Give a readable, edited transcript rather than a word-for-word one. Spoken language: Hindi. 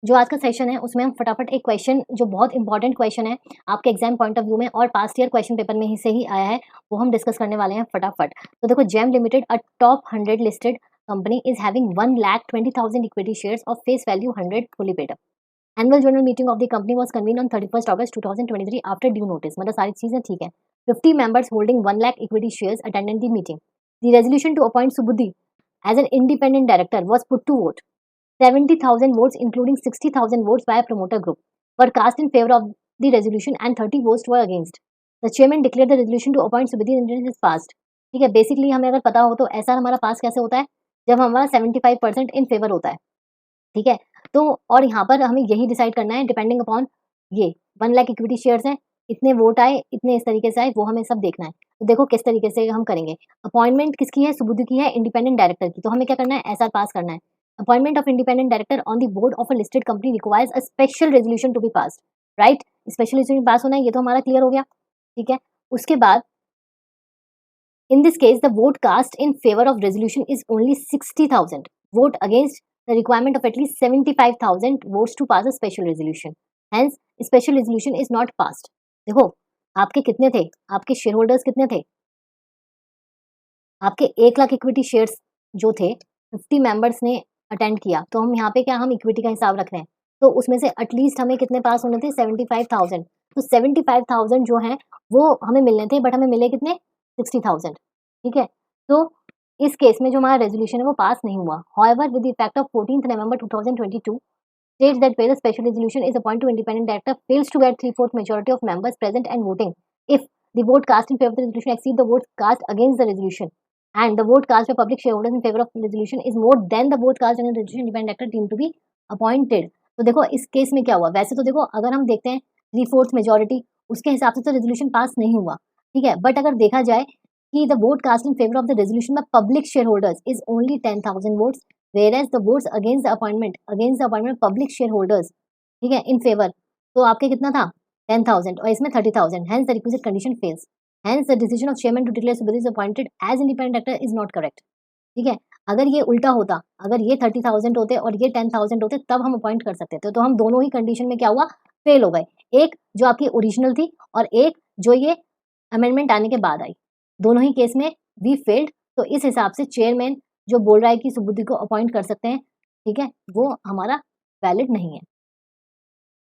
जो आज का सेशन है उसमें हम फटाफट एक क्वेश्चन जो बहुत इंपॉर्टेंट क्वेश्चन है आपके एग्जाम पॉइंट ऑफ व्यू में और पास्ट ईयर क्वेश्चन पेपर में ही से ही आया है, वो हम डिस्कस करने वाले हैं फटाफट। तो देखो, Gem Limited, a top 100 listed company, is having 1,20,000 equity shares of face value 100 fully paid up. Annual general meeting of the company was convene on 31st August 2023 after due notice. मतलब सारी चीजें ठीक है। 50 members holding 1 lakh equity shares attended the meeting. The resolution to appoint Subudhi as an independent director was put to vote. 70,000 votes, including 60,000 votes by a promoter group, were cast in favor of the resolution and 30 votes were against. The chairman declared the resolution to appoint Subudhi is passed. ठीक है, बेसिकली हमें अगर पता हो तो ऐसा हमारा पास कैसे होता है, जब हमारा 75% इन फेवर होता है। ठीक है, तो और यहाँ पर हमें यही डिसाइड करना है डिपेंडिंग अपॉन ये 1 लाख इक्विटी शेयर्स हैं, इतने वोट आए, इतने इस तरीके से आए, वो हमें सब देखना है। तो देखो किस तरीके से हम करेंगे। अपॉइंटमेंट किसकी है? सुबुद्धि की है, इंडिपेंडेंट डायरेक्टर की। तो हमें क्या करना है? एसआर पास करना है। Appointment of independent director on the board of a listed company requires a special resolution to be passed, right. Special resolution pass होना है, ये तो हमारा क्लियर हो गया। ठीक है, उसके बाद in this case the vote cast in favor of resolution is only 60,000, vote against the requirement of at least 75,000 votes to pass a special resolution, hence special resolution is not passed। देखो, आपके कितने थे? आपके शेयर होल्डर्स कितने थे? आपके 1 लाख इक्विटी शेयर्स जो थे 50 मेंबर्स ने अटेंड किया, तो हम यहाँ पे क्या, हम इक्विटी का हिसाब रख रहे हैं, तो उसमें से एटलीस्ट हमें कितने पास होने थे? 75,000। तो 75,000 जो है वो हमें मिलने थे, बट हमें मिले कितने? 60,000। ठीक है, तो इस केस में जो हमारा रेजोल्यूशन है वो पास नहीं हुआ। However, with the effect of 14th November 2022, states that where the special resolution is appointed to independent director fails to get 3/4 majority of members present and voting, if the vote cast in favor of the resolution exceed the votes cast against the resolution and the vote cast by public shareholders in favor of the resolution is more than the vote cast against the resolution, independent director deemed to be appointed। तो देखो इस केस में क्या हुआ, वैसे तो देखो अगर हम देखते हैं 3/4 मेजोरिटी, उसके हिसाब से तो रेजोल्यूशन पास नहीं हुआ। ठीक है, बट अगर देखा जाए कि the vote cast in favor of the resolution by public shareholders is only 10,000 votes, whereas the votes against the appointment public shareholders, ठीक है, in favor, तो आपके कितना था? 10,000 और इसमें 30,000, hence the requisite condition fails, hence the decision of chairman to declare Subudhi is appointed as independent director is not correct। ठीक है, अगर ये उल्टा होता, अगर ये 30,000 होते और ये 10,000 होते, तब हम अपॉइंट कर सकते थे। तो हम दोनों ही कंडीशन में क्या हुआ? फेल हो गए। एक जो आपकी ओरिजिनल थी और एक जो ये अमेंडमेंट आने के बाद आई, दोनों ही केस में वी फेल्ड। तो इस हिसाब से चेयरमैन जो बोल रहा है कि सुबुद्धि को अपॉइंट कर सकते हैं, ठीक है, वो हमारा वैलिड नहीं है।